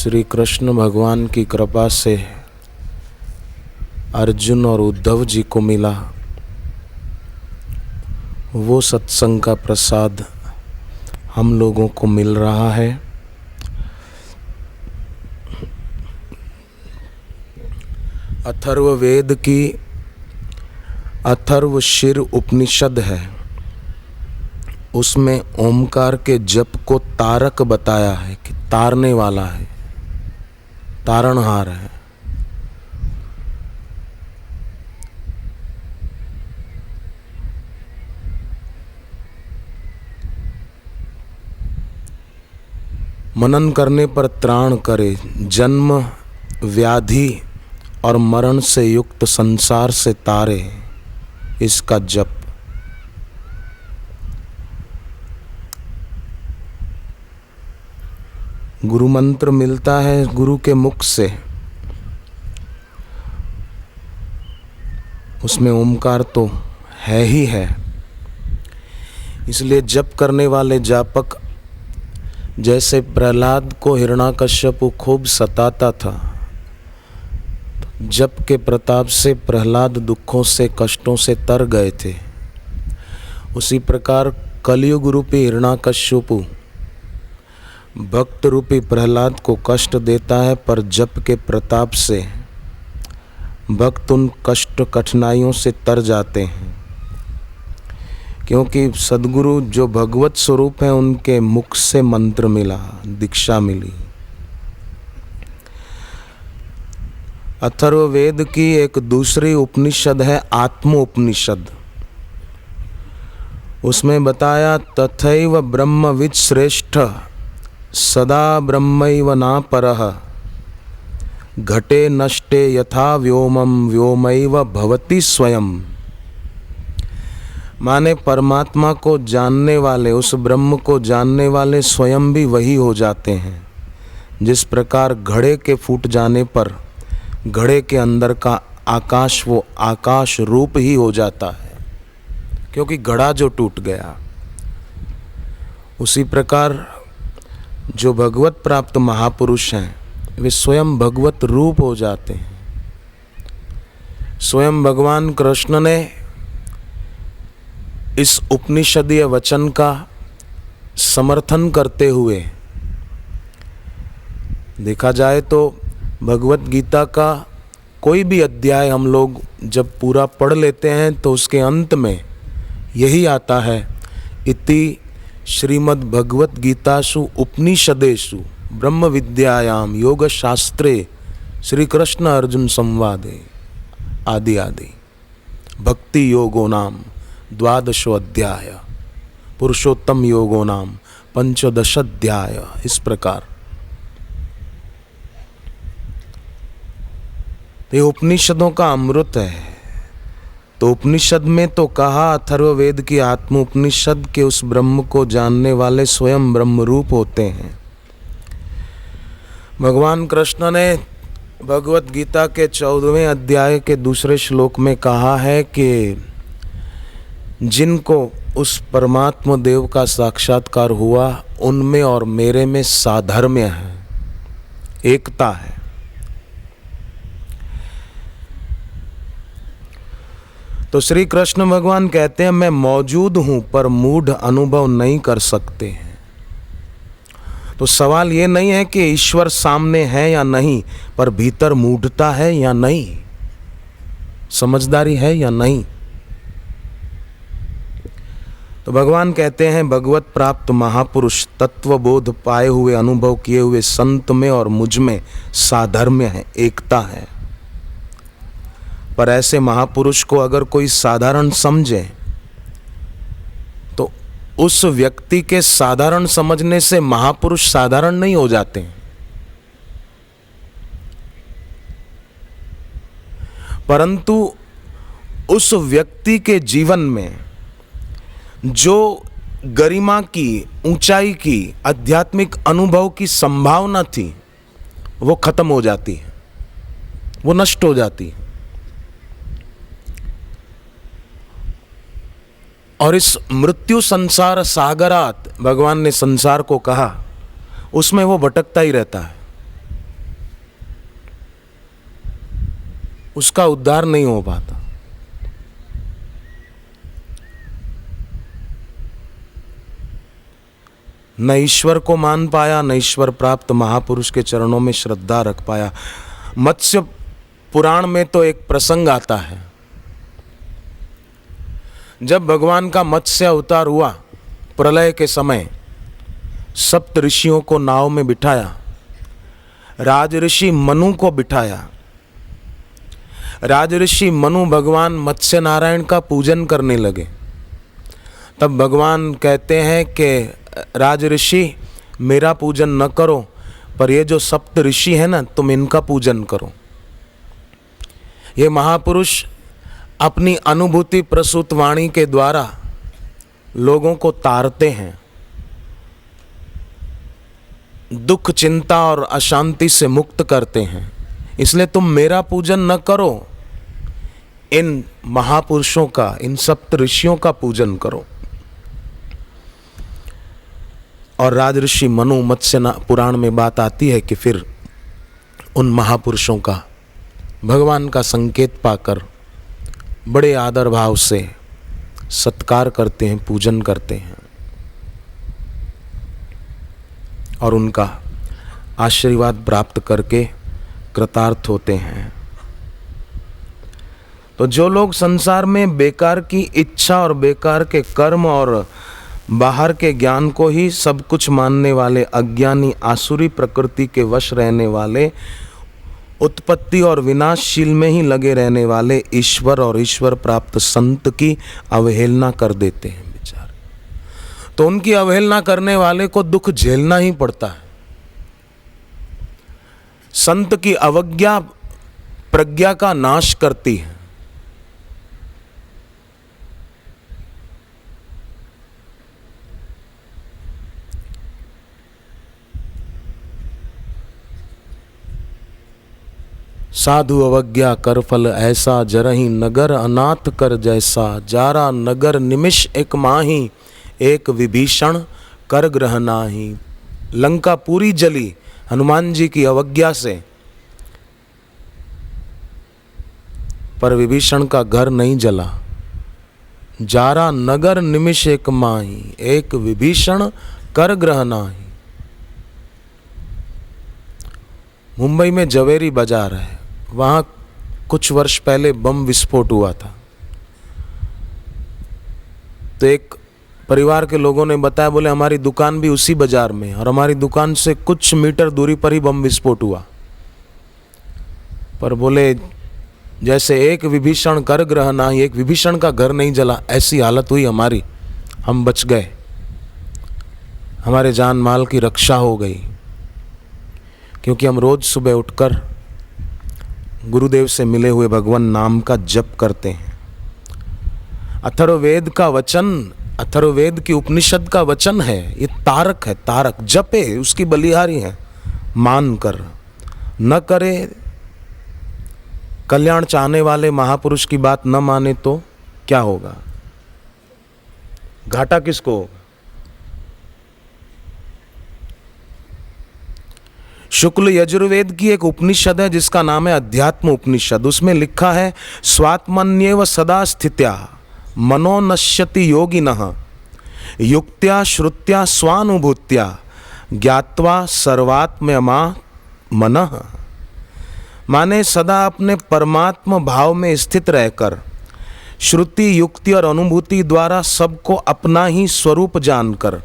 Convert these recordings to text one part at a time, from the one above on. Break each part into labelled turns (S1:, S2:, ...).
S1: श्री कृष्ण भगवान की कृपा से अर्जुन और उद्धव जी को मिला, वो सत्संग का प्रसाद हम लोगों को मिल रहा है। अथर्ववेद की अथर्वशीर उपनिषद है, उसमें ओमकार के जप को तारक बताया है कि तारने वाला है, तारणहार है। मनन करने पर त्राण करे, जन्म व्याधि और मरण से युक्त संसार से तारे, इसका जप। गुरु मंत्र मिलता है गुरु के मुख से, उसमें ओमकार तो है ही है। इसलिए जप करने वाले जापक, जैसे प्रहलाद को हिरण्याकश्यप खूब सताता था, जप के प्रताप से प्रहलाद दुखों से कष्टों से तर गए थे, उसी प्रकार कलयुग रूपी हिरण्याकश्यप भक्त रूपी प्रहलाद को कष्ट देता है, पर जप के प्रताप से भक्त उन कष्ट कठिनाइयों से तर जाते हैं, क्योंकि सद्गुरु जो भगवत स्वरूप है उनके मुख से मंत्र मिला, दीक्षा मिली। अथर्ववेद की एक दूसरी उपनिषद है आत्म उपनिषद, उसमें बताया तथैव ब्रह्मविद श्रेष्ठ सदा ब्रह्मैव ना परः घटे नष्टे यथा व्योमम व्योमैव भवति स्वयं। माने परमात्मा को जानने वाले, उस ब्रह्म को जानने वाले स्वयं भी वही हो जाते हैं। जिस प्रकार घड़े के फूट जाने पर घड़े के अंदर का आकाश वो आकाश रूप ही हो जाता है, क्योंकि घड़ा जो टूट गया। उसी प्रकार जो भगवत प्राप्त महापुरुष हैं वे स्वयं भगवत रूप हो जाते हैं। स्वयं भगवान कृष्ण ने इस उपनिषदीय वचन का समर्थन करते हुए, देखा जाए तो भगवत गीता का कोई भी अध्याय हम लोग जब पूरा पढ़ लेते हैं तो उसके अंत में यही आता है, इति श्रीमद् भगवत गीतासु उपनिषदेषु ब्रह्म विद्यायाम योग शास्त्रे श्री कृष्ण अर्जुन संवादे आदि आदि भक्ति योगो नाम द्वादशो अध्याय पुरुषोत्तम योगो नाम पंचदश अध्याय। इस प्रकार ये उपनिषदों का अमृत है। तो उपनिषद में तो कहा, अथर्ववेद की आत्म उपनिषद के उस ब्रह्म को जानने वाले स्वयं ब्रह्म रूप होते हैं। भगवान कृष्ण ने भगवत गीता के 14वें अध्याय के दूसरे श्लोक में कहा है कि जिनको उस परमात्मा देव का साक्षात्कार हुआ उनमें और मेरे में साधर्म्य है, एकता है। तो श्री कृष्ण भगवान कहते हैं मैं मौजूद हूं पर मूढ़ अनुभव नहीं कर सकते हैं। तो सवाल ये नहीं है कि ईश्वर सामने है या नहीं, पर भीतर मूढ़ता है या नहीं, समझदारी है या नहीं। तो भगवान कहते हैं भगवत प्राप्त महापुरुष तत्वबोध पाए हुए, अनुभव किए हुए संत में और मुझ में साधर्म्य है, एकता है। पर ऐसे महापुरुष को अगर कोई साधारण समझे तो उस व्यक्ति के साधारण समझने से महापुरुष साधारण नहीं हो जाते हैं। परंतु उस व्यक्ति के जीवन में जो गरिमा की, ऊंचाई की, आध्यात्मिक अनुभव की संभावना थी वो खत्म हो जाती है, वो नष्ट हो जाती है। और इस मृत्यु संसार सागरात, भगवान ने संसार को कहा, उसमें वो भटकता ही रहता है। उसका उद्धार नहीं हो पाता। न ईश्वर को मान पाया, न ईश्वर प्राप्त महापुरुष के चरणों में श्रद्धा रख पाया। मत्स्य पुराण में तो एक प्रसंग आता है, जब भगवान का मत्स्य अवतार हुआ प्रलय के समय, सप्त ऋषियों को नाव में बिठाया, राजऋषि मनु को बिठाया। राजऋषि मनु भगवान मत्स्य नारायण का पूजन करने लगे। तब भगवान कहते हैं कि राजऋषि मेरा पूजन न करो, पर ये जो सप्त ऋषि है ना, तुम इनका पूजन करो। ये महापुरुष अपनी अनुभूति प्रसूत वाणी के द्वारा लोगों को तारते हैं, दुख चिंता और अशांति से मुक्त करते हैं। इसलिए तुम मेरा पूजन न करो, इन महापुरुषों का, इन सप्त ऋषियों का पूजन करो। और राजऋषि मनु, मत्स्य पुराण में बात आती है कि फिर उन महापुरुषों का भगवान का संकेत पाकर बड़े आदर भाव से सत्कार करते हैं, पूजन करते हैं और उनका आशीर्वाद प्राप्त करके कृतार्थ होते हैं। तो जो लोग संसार में बेकार की इच्छा और बेकार के कर्म और बाहर के ज्ञान को ही सब कुछ मानने वाले, अज्ञानी आसुरी प्रकृति के वश रहने वाले, उत्पत्ति और विनाशशील में ही लगे रहने वाले ईश्वर और ईश्वर प्राप्त संत की अवहेलना कर देते हैं बेचारे, तो उनकी अवहेलना करने वाले को दुख झेलना ही पड़ता है। संत की अवज्ञा प्रज्ञा का नाश करती है। साधु अवज्ञा कर फल ऐसा, जरही नगर अनाथ कर जैसा। जारा नगर निमिष एक माही, एक विभीषण कर ग्रह नाही। लंका पूरी जली हनुमान जी की अवज्ञा से, पर विभीषण का घर नहीं जला। जारा नगर निमिष एक माही, एक विभीषण कर ग्रह नाही। मुंबई में जवेरी बाजार है, वहाँ कुछ वर्ष पहले बम विस्फोट हुआ था। तो एक परिवार के लोगों ने बताया, बोले हमारी दुकान भी उसी बाजार में और हमारी दुकान से कुछ मीटर दूरी पर ही बम विस्फोट हुआ। पर बोले जैसे एक विभीषण कर ग्रह नाही, एक विभीषण का घर नहीं जला, ऐसी हालत हुई हमारी, हम बच गए, हमारे जान माल की रक्षा हो गई। क्योंकि हम रोज सुबह उठकर गुरुदेव से मिले हुए भगवान नाम का जप करते हैं। अथर्ववेद का वचन, अथर्ववेद की उपनिषद का वचन है, ये तारक है, तारक जपे, उसकी बलिहारी है। मान कर न करे, कल्याण चाहने वाले महापुरुष की बात न माने तो क्या होगा? घाटा किसको होगा? शुक्ल यजुर्वेद की एक उपनिषद है जिसका नाम है अध्यात्म उपनिषद। उसमें लिखा है, स्वात्मन्येव सदा स्थित्या मनो नश्यति योगिनः युक्त्या श्रुत्या स्वानुभूत्या ज्ञात्वा सर्वात्मयमा मनः। माने सदा अपने परमात्म भाव में स्थित रहकर श्रुति, युक्ति और अनुभूति द्वारा सबको अपना ही स्वरूप जानकर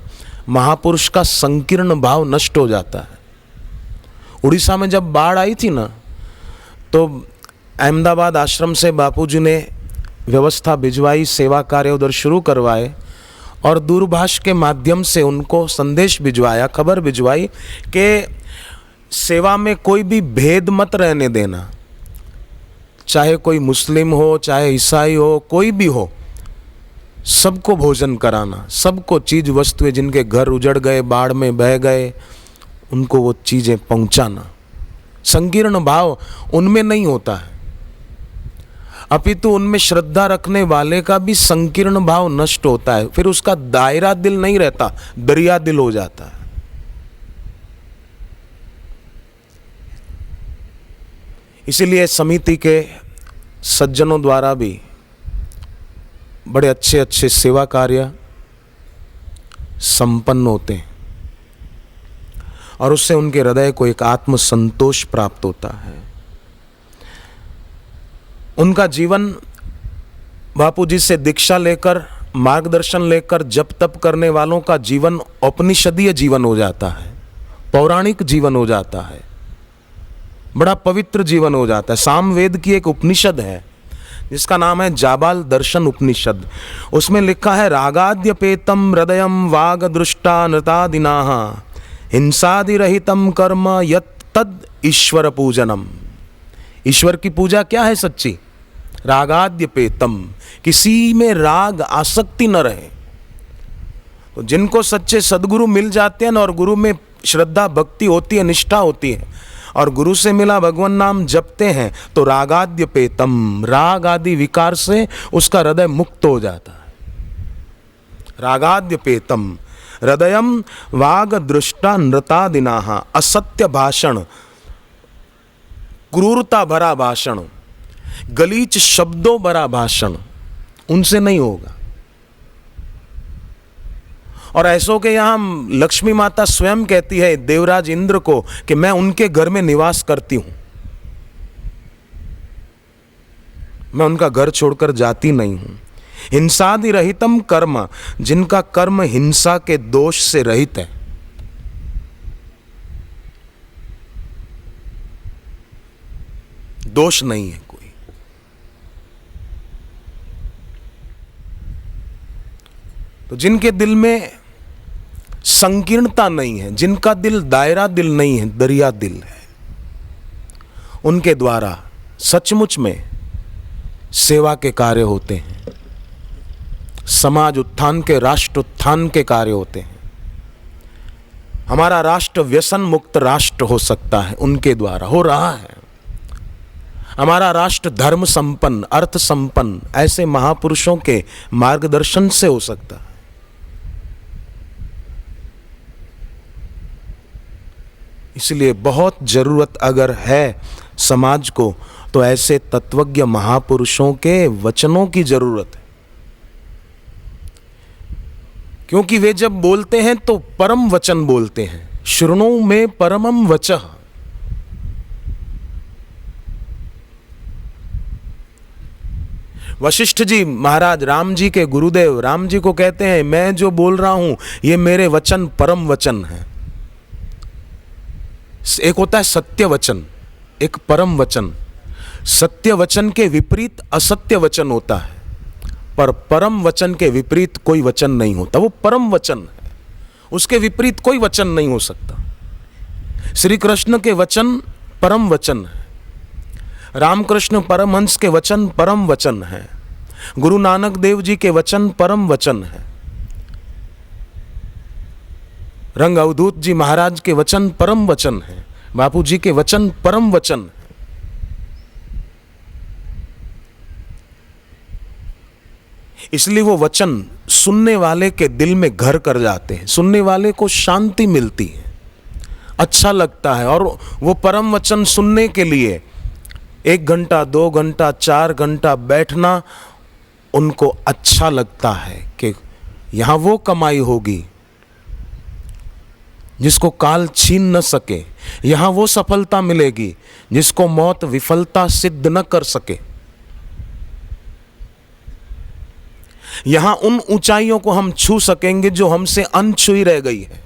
S1: महापुरुष का संकीर्ण भाव नष्ट हो जाता है। उड़ीसा में जब बाढ़ आई थी ना, तो अहमदाबाद आश्रम से बापूजी ने व्यवस्था भिजवाई, सेवा कार्य उधर शुरू करवाए और दूरभाष के माध्यम से उनको संदेश भिजवाया, खबर भिजवाई कि सेवा में कोई भी भेद मत रहने देना, चाहे कोई मुस्लिम हो, चाहे ईसाई हो, कोई भी हो, सबको भोजन कराना, सबको चीज़ वस्तुएं, जिनके घर उजड़ गए, बाढ़ में बह गए, उनको वो चीज़ें पहुंचाना। संकीर्ण भाव उनमें नहीं होता है, अपितु उनमें श्रद्धा रखने वाले का भी संकीर्ण भाव नष्ट होता है। फिर उसका दायरा दिल नहीं रहता, दरिया दिल हो जाता है। इसीलिए समिति के सज्जनों द्वारा भी बड़े अच्छे अच्छे सेवा कार्य संपन्न होते हैं और उससे उनके हृदय को एक आत्म संतोष प्राप्त होता है। उनका जीवन बापू जी से दीक्षा लेकर, मार्गदर्शन लेकर जप तप करने वालों का जीवन उपनिषदीय जीवन हो जाता है, पौराणिक जीवन हो जाता है, बड़ा पवित्र जीवन हो जाता है। सामवेद की एक उपनिषद है जिसका नाम है जाबाल दर्शन उपनिषद। उसमें लिखा है, रागाद्यपेतम हृदयम वाग दृष्टा नृतादिनाः हिंसादिरहितम कर्म यत्तद ईश्वर पूजनम। ईश्वर की पूजा क्या है? सच्ची रागाद्यपेतम, किसी में राग आसक्ति न रहे। तो जिनको सच्चे सदगुरु मिल जाते हैं और गुरु में श्रद्धा भक्ति होती है, निष्ठा होती है और गुरु से मिला भगवान नाम जपते हैं तो रागाद्यपेतम, राग आदि विकार से उसका हृदय मुक्त हो जाता है। रागाद्यपेतम हृदयम वाग दृष्टा नृतादिनाः, असत्य भाषण, क्रूरता भरा भाषण, गलीच शब्दों भरा भाषण उनसे नहीं होगा। और ऐसों के यहां लक्ष्मी माता स्वयं कहती है देवराज इंद्र को कि मैं उनके घर में निवास करती हूं, मैं उनका घर छोड़कर जाती नहीं हूं। हिंसादि रहितम कर्म, जिनका कर्म हिंसा के दोष से रहित है। दोष नहीं है कोई। तो जिनके दिल में संकीर्णता नहीं है, जिनका दिल दायरा दिल नहीं है, दरिया दिल है, उनके द्वारा सचमुच में सेवा के कार्य होते हैं, समाज उत्थान के, राष्ट्र उत्थान के कार्य होते हैं। हमारा राष्ट्र व्यसन मुक्त राष्ट्र हो सकता है, उनके द्वारा हो रहा है। हमारा राष्ट्र धर्म संपन्न, अर्थ संपन्न ऐसे महापुरुषों के मार्गदर्शन से हो सकता है। इसलिए बहुत जरूरत अगर है समाज को तो ऐसे तत्वज्ञ महापुरुषों के वचनों की जरूरत है, क्योंकि वे जब बोलते हैं तो परम वचन बोलते हैं। शृणु में परमम वचः। वशिष्ठ जी महाराज राम जी के गुरुदेव राम जी को कहते हैं, मैं जो बोल रहा हूं ये मेरे वचन परम वचन है। एक होता है सत्य वचन, एक परम वचन। सत्य वचन के विपरीत असत्य वचन होता है, पर परम वचन के विपरीत कोई वचन नहीं होता। वो परम वचन है, उसके विपरीत कोई वचन नहीं हो सकता। श्री कृष्ण के वचन परम वचन है, रामकृष्ण परमहंस के वचन परम वचन है, गुरु नानक देव जी के वचन परम वचन है, रंग अवधूत जी महाराज के वचन परम वचन है, बापू जी के वचन परम वचन है। इसलिए वो वचन सुनने वाले के दिल में घर कर जाते हैं, सुनने वाले को शांति मिलती है, अच्छा लगता है। और वो परम वचन सुनने के लिए 1 घंटा 2 घंटा 4 घंटा बैठना उनको अच्छा लगता है कि यहाँ वो कमाई होगी जिसको काल छीन न सके, यहाँ वो सफलता मिलेगी जिसको मौत विफलता सिद्ध न कर सके, यहाँ उन ऊंचाइयों को हम छू सकेंगे जो हमसे अनछुई रह गई है,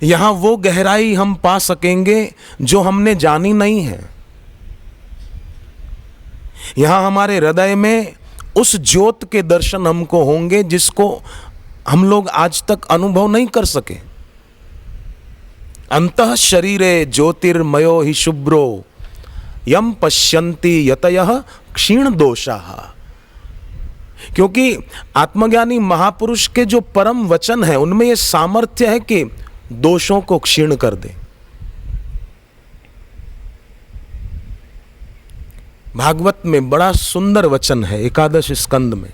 S1: यहाँ वो गहराई हम पा सकेंगे जो हमने जानी नहीं है, यहाँ हमारे हृदय में उस ज्योत के दर्शन हमको होंगे जिसको हम लोग आज तक अनुभव नहीं कर सके। अंतः शरीरे ज्योतिर्मयो हि शुभ्रो यम पश्यन्ति यतयः क्षीण दोषाः। क्योंकि आत्मज्ञानी महापुरुष के जो परम वचन है उनमें यह सामर्थ्य है कि दोषों को क्षीण कर दे। भागवत में बड़ा सुंदर वचन है 11 स्कंद में,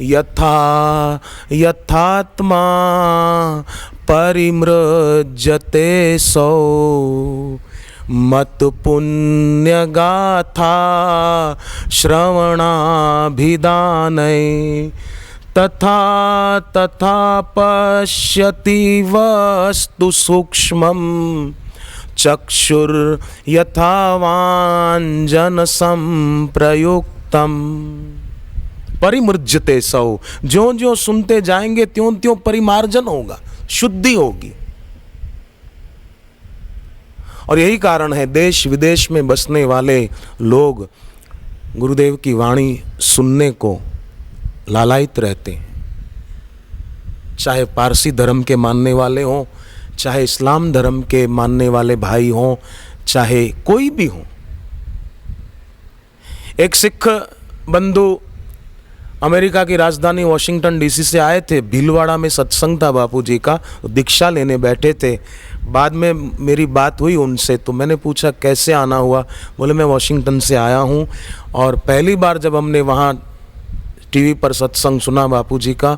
S1: यथा यथात्मा परिमृज्यते सौ मत पुण्य गाथा श्रवणाभिधानै तथा तथा पश्यति वस्तु सूक्ष्मं चक्षुर यथावांजन संप्रयुक्तम। परिमृज्यते सौ, ज्यों ज्यों सुनते जाएंगे त्यों त्यों परिमार्जन होगा, शुद्धि होगी। और यही कारण है देश विदेश में बसने वाले लोग गुरुदेव की वाणी सुनने को लालायित रहते हैं। चाहे पारसी धर्म के मानने वाले हों, चाहे इस्लाम धर्म के मानने वाले भाई हों, चाहे कोई भी हो। एक सिख बंधु अमेरिका की राजधानी वॉशिंगटन डीसी से आए थे। भीलवाड़ा में सत्संग था बापू जी का, दीक्षा लेने बैठे थे। बाद में मेरी बात हुई उनसे, तो मैंने पूछा कैसे आना हुआ। बोले मैं वॉशिंगटन से आया हूँ और पहली बार जब हमने वहाँ टीवी पर सत्संग सुना बापू जी का,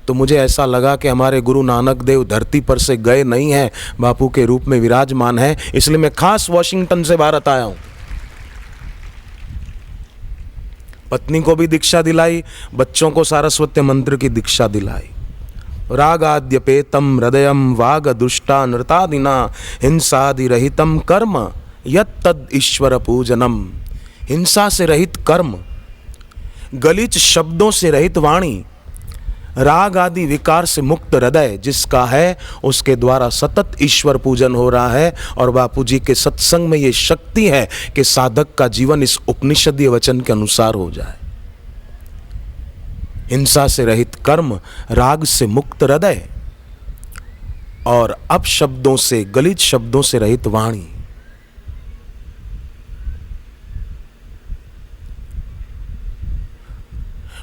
S1: तो मुझे ऐसा लगा कि हमारे गुरु नानक देव धरती पर से गए नहीं हैं, बापू के रूप में विराजमान हैं। इसलिए मैं खास वॉशिंगटन से भारत आया हूँ। पत्नी को भी दीक्षा दिलाई, बच्चों को सारस्वत मंत्र की दीक्षा दिलाई। रागाद्यपेतम हृदयम वाग दुष्टा नृतादिना हिंसादि रहितम कर्म यत्तद ईश्वर पूजनम। हिंसा से रहित कर्म, गलीच शब्दों से रहित वाणी, राग आदि विकार से मुक्त हृदय जिसका है, उसके द्वारा सतत ईश्वर पूजन हो रहा है। और बापू जी के सत्संग में ये शक्ति है कि साधक का जीवन इस उपनिषदीय वचन के अनुसार हो जाए। हिंसा से रहित कर्म, राग से मुक्त हृदय और अपशब्दों से, गलित शब्दों से रहित वाणी।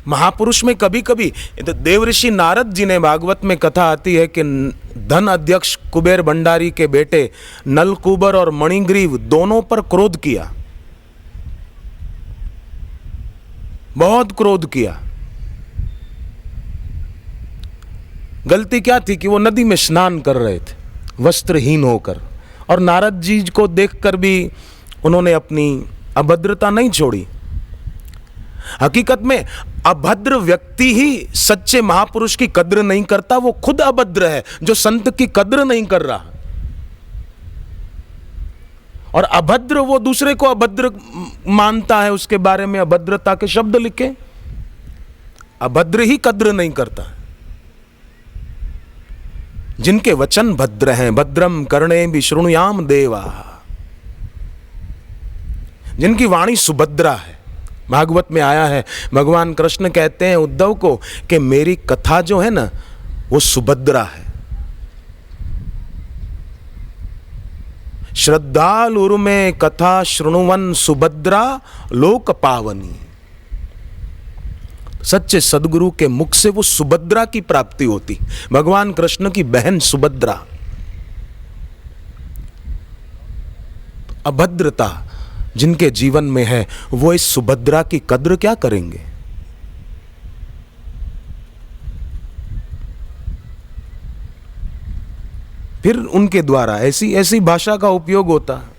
S1: महापुरुष में कभी कभी देवऋषि नारद जी ने, भागवत में कथा आती है कि धन अध्यक्ष कुबेर भंडारी के बेटे नलकूबर और मणिग्रीव दोनों पर क्रोध किया, बहुत क्रोध किया। गलती क्या थी कि वो नदी में स्नान कर रहे थे वस्त्रहीन होकर, और नारद जी को देखकर भी उन्होंने अपनी अभद्रता नहीं छोड़ी। हकीकत में अभद्र व्यक्ति ही सच्चे महापुरुष की कद्र नहीं करता, वो खुद अभद्र है जो संत की कद्र नहीं कर रहा। और अभद्र वो दूसरे को अभद्र मानता है, उसके बारे में अभद्रता के शब्द लिखे। अभद्र ही कद्र नहीं करता। जिनके वचन भद्र हैं, भद्रम कर्णे भी शृणुयाम देवा, जिनकी वाणी सुभद्रा है। भागवत में आया है, भगवान कृष्ण कहते हैं उद्धव को कि मेरी कथा जो है ना वो सुभद्रा है। श्रद्धालुर में कथा शृणुवन सुभद्रा लोक पावनी। सच्चे सदगुरु के मुख से वो सुभद्रा की प्राप्ति होती, भगवान कृष्ण की बहन सुभद्रा। अभद्रता जिनके जीवन में है वो इस सुभद्रा की कद्र क्या करेंगे। फिर उनके द्वारा ऐसी ऐसी भाषा का उपयोग होता है।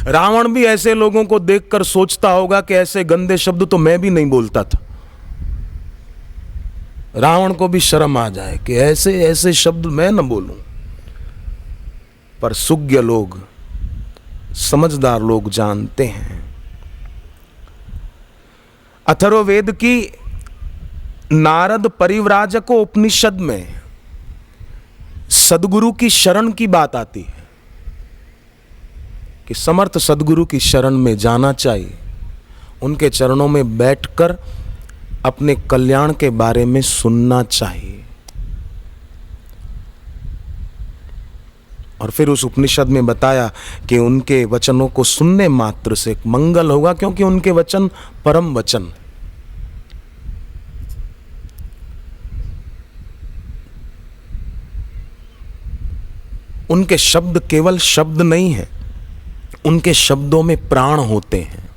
S1: रावण भी ऐसे लोगों को देखकर सोचता होगा कि ऐसे गंदे शब्द तो मैं भी नहीं बोलता था। रावण को भी शर्म आ जाए कि ऐसे ऐसे शब्द मैं न बोलूं। पर सुज्ञ लोग, समझदार लोग जानते हैं। अथर्ववेद की नारद परिव्राजको उपनिषद में सदगुरु की शरण की बात आती है कि समर्थ सदगुरु की शरण में जाना चाहिए, उनके चरणों में बैठकर अपने कल्याण के बारे में सुनना चाहिए। और फिर उस उपनिषद में बताया कि उनके वचनों को सुनने मात्र से मंगल होगा, क्योंकि उनके वचन परम वचन। उनके शब्द केवल शब्द नहीं है, उनके शब्दों में प्राण होते हैं,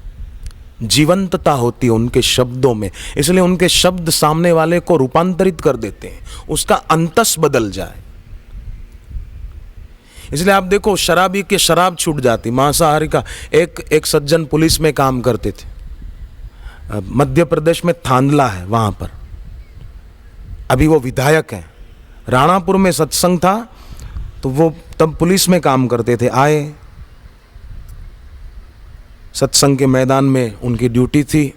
S1: जीवंतता होती है उनके शब्दों में। इसलिए उनके शब्द सामने वाले को रूपांतरित कर देते हैं, उसका अंतस बदल जाए। इसलिए आप देखो शराबी के शराब छूट जाती, मांसाहारी का। एक सज्जन पुलिस में काम करते थे, मध्य प्रदेश में थांदला है, वहां पर अभी वो विधायक हैं। राणापुर में सत्संग था तो वो तब पुलिस में काम करते थे। आए सत्संग के मैदान में, उनकी ड्यूटी थी।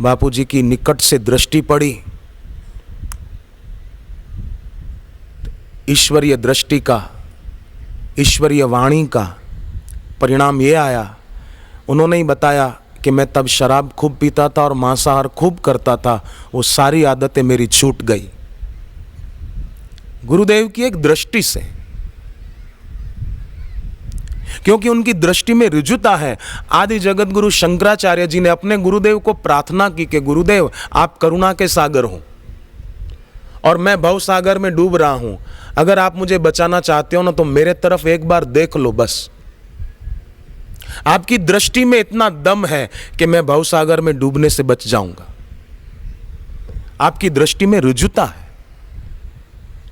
S1: बापूजी की निकट से दृष्टि पड़ी, ईश्वरीय दृष्टि का, ईश्वरीय वाणी का परिणाम ये आया। उन्होंने ही बताया कि मैं तब शराब खूब पीता था और मांसाहार खूब करता था, वो सारी आदतें मेरी छूट गई गुरुदेव की एक दृष्टि से, क्योंकि उनकी दृष्टि में ऋजुता है। आदि जगत गुरु शंकराचार्य जी ने अपने गुरुदेव को प्रार्थना की कि गुरुदेव आप करुणा के सागर हो और मैं भव सागर में डूब रहा हूं, अगर आप मुझे बचाना चाहते हो ना तो मेरे तरफ एक बार देख लो बस। आपकी दृष्टि में इतना दम है कि मैं भव सागर में डूबने से बच जाऊंगा। आपकी दृष्टि में ऋजुता है।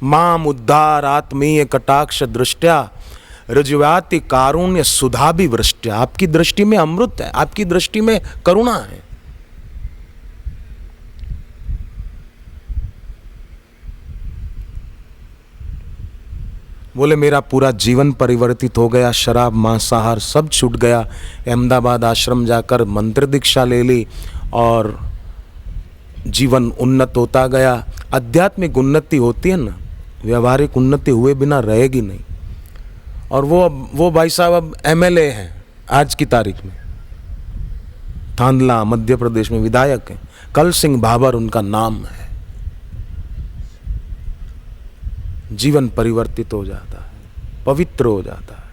S1: माम उद्धार आत्मीय कटाक्ष दृष्टया ऋजुवाति कारुण्य सुधा भी वृष्टया। आपकी दृष्टि में अमृत है, आपकी दृष्टि में करुणा है। बोले मेरा पूरा जीवन परिवर्तित हो गया, शराब मांसाहार सब छूट गया। अहमदाबाद आश्रम जाकर मंत्र दीक्षा ले ली और जीवन उन्नत होता गया। आध्यात्मिक उन्नति होती है ना, व्यवहारिक उन्नति हुए बिना रहेगी नहीं। और वो भाई साहब अब एमएलए हैं आज की तारीख में, थांदला मध्य प्रदेश में विधायक हैं। कल सिंह भाबर उनका नाम है। जीवन परिवर्तित हो जाता है, पवित्र हो जाता है।